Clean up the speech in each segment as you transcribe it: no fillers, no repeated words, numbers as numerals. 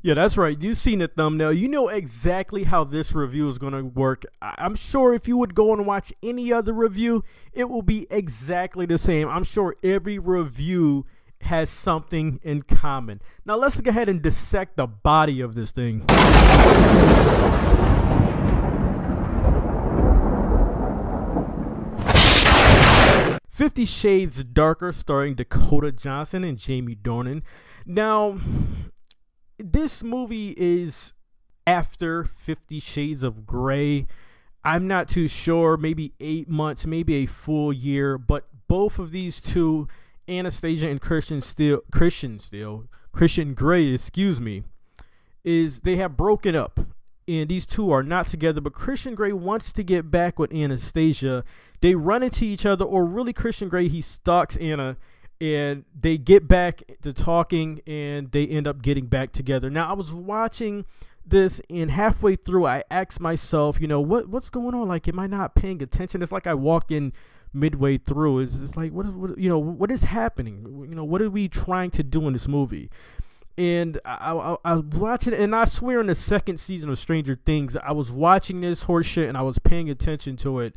Yeah, that's right. You've seen the thumbnail. You know exactly how this review is going to work. I'm sure if you would go and watch any other review, it will be exactly the same. I'm sure every review has something in common. Now, let's go ahead and dissect the body of this thing. 50 Shades Darker, starring Dakota Johnson and Jamie Dornan. Now, this movie is after 50 Shades of Grey. I'm not too sure, maybe 8 months, maybe a full year, but both of these two, Anastasia and Christian Grey, is they have broken up. And these two are not together, but Christian Grey wants to get back with Anastasia. They run into each other, or really Christian Grey, he stalks Anna, and they get back to talking, and they end up getting back together. Now, I was watching this, and halfway through, I asked myself, what's going on? Like, am I not paying attention? It's like I walk in midway through. It's like, what is happening? What are we trying to do in this movie? And I was watching it, and I swear in the second season of Stranger Things, I was watching this horse shit, and I was paying attention to it.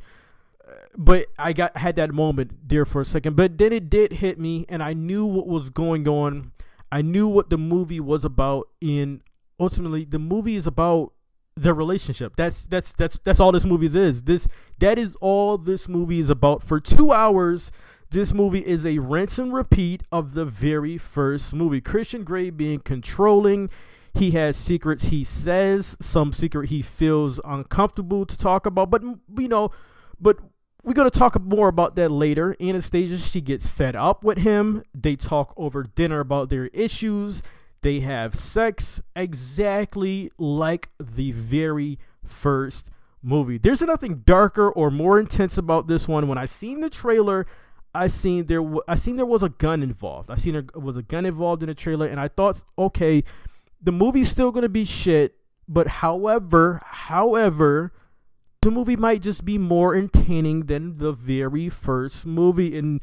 But I had that moment there for a second. But then it did hit me, and I knew what was going on. I knew what the movie was about, and ultimately, the movie is about their relationship. That's all this movie is. That is all this movie is about. For 2 hours, this movie is a rinse and repeat of the very first movie. Christian Grey being controlling. He has secrets he says, some secret he feels uncomfortable to talk about. But we're going to talk more about that later. Anastasia, she gets fed up with him. They talk over dinner about their issues. They have sex exactly like the very first movie. There's nothing darker or more intense about this one. When I seen the trailer, I seen there was a gun involved. I seen there was a gun involved in the trailer, and I thought, okay, the movie's still gonna be shit. But however, the movie might just be more entertaining than the very first movie. And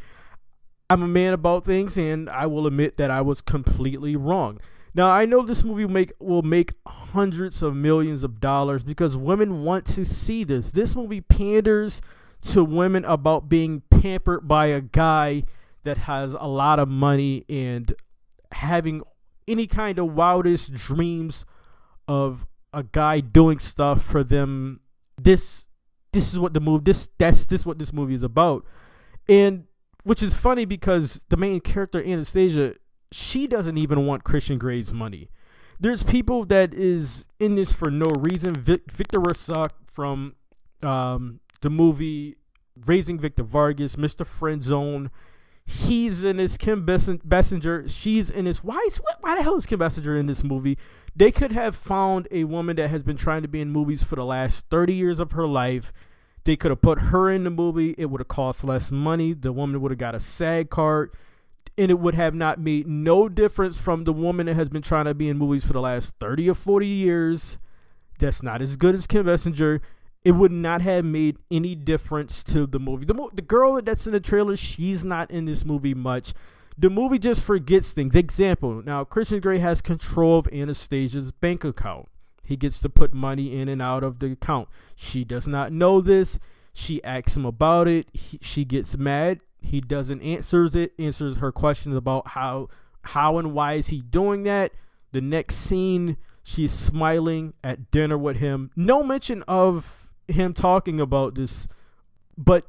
I'm a man about things, and I will admit that I was completely wrong. Now, I know this movie will make hundreds of millions of dollars because women want to see this. This movie panders to women about being pampered by a guy that has a lot of money and having any kind of wildest dreams of a guy doing stuff for them. This is what what this movie is about. And which is funny because the main character, Anastasia, she doesn't even want Christian Grey's money. There's people that is in this for no reason. Victor Rosak from the movie Raising Victor Vargas, Mr. Friendzone, he's in this. Kim Basinger, she's in this. Why the hell is Kim Basinger in this movie? They could have found a woman that has been trying to be in movies for the last 30 years of her life. They could have put her in the movie. It would have cost less money. The woman would have got a SAG card, and it would have not made no difference from the woman that has been trying to be in movies for the last 30 or 40 years. That's not as good as Kim Basinger. It would not have made any difference to the movie. The girl that's in the trailer, she's not in this movie much. The movie just forgets things. Example, now Christian Grey has control of Anastasia's bank account. He gets to put money in and out of the account. She does not know this. She asks him about it. She gets mad. He doesn't answers her questions about how and why is he doing that. The next scene, she's smiling at dinner with him. No mention of him talking about this, but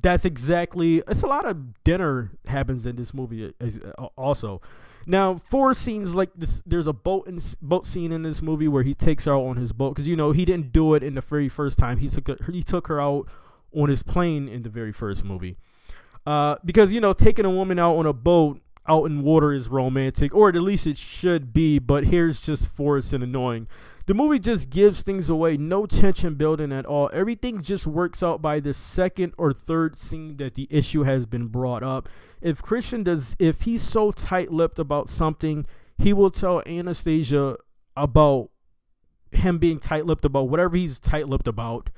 that's exactly, it's a lot of dinner happens in this movie also. Now, for scenes like this, there's a boat scene in this movie where he takes her out on his boat, because he didn't do it in the very first time. He took her out on his plane in the very first movie, because taking a woman out on a boat out in water is romantic, or at least it should be, but here's just forced and annoying. The movie just gives things away, no tension building at all. Everything just works out by the second or third scene that the issue has been brought up. If he's so tight-lipped about something, he will tell Anastasia about him being tight-lipped about whatever he's tight-lipped about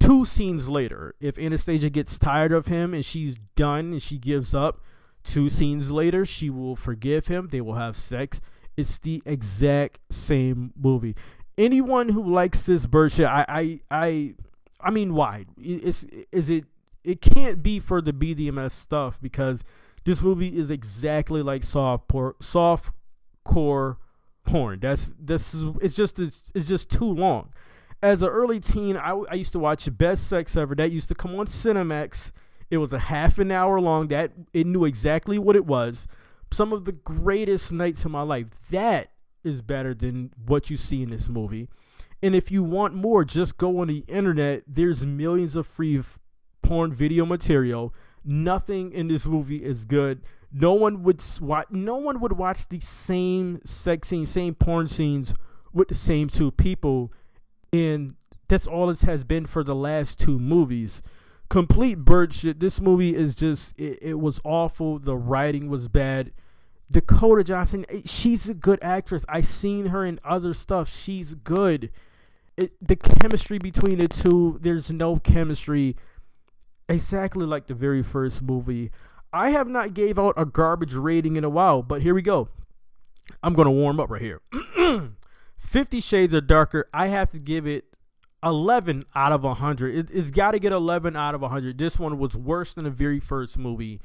2 scenes later. If Anastasia gets tired of him and she's done and she gives up, 2 scenes later, she will forgive him. They will have sex. It's the exact same movie. Anyone who likes this bird shit, I mean, why? It can't be for the BDMS stuff, because this movie is exactly like soft core porn. It's just too long. As an early teen, I used to watch Best Sex Ever. That used to come on Cinemax. It was a half an hour long. That it knew exactly what it was. Some of the greatest nights of my life. That is better than what you see in this movie. And if you want more, just go on the internet. There's millions of free porn video material. Nothing in this movie is good. No one would watch the same sex scenes, same porn scenes with the same two people. And that's all it has been for the last two movies. Complete bird shit. This movie is just, it was awful. The writing was bad. Dakota Johnson, she's a good actress. I seen her in other stuff. She's good. The chemistry between the two, there's no chemistry. Exactly like the very first movie. I have not gave out a garbage rating in a while, but here we go. I'm going to warm up right here. 50 Shades of Darker, I have to give it 11 out of 100. It's got to get 11 out of 100. This one was worse than the very first movie.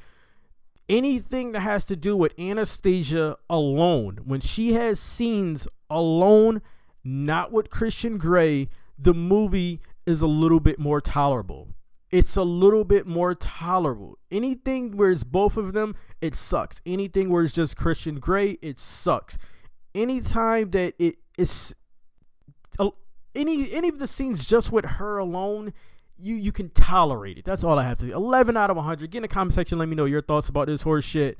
Anything that has to do with Anastasia alone, when she has scenes alone, not with Christian Grey, the movie is a little bit more tolerable. It's a little bit more tolerable. Anything where it's both of them, it sucks. Anything where it's just Christian Grey, it sucks. Anytime that it is any of the scenes just with her alone, you can tolerate it. That's all I have to say. 11 out of 100. Get in the comment section. Let me know your thoughts about this horse shit.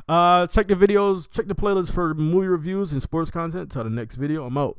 Check the videos. Check the playlist for movie reviews and sports content. Till the next video, I'm out.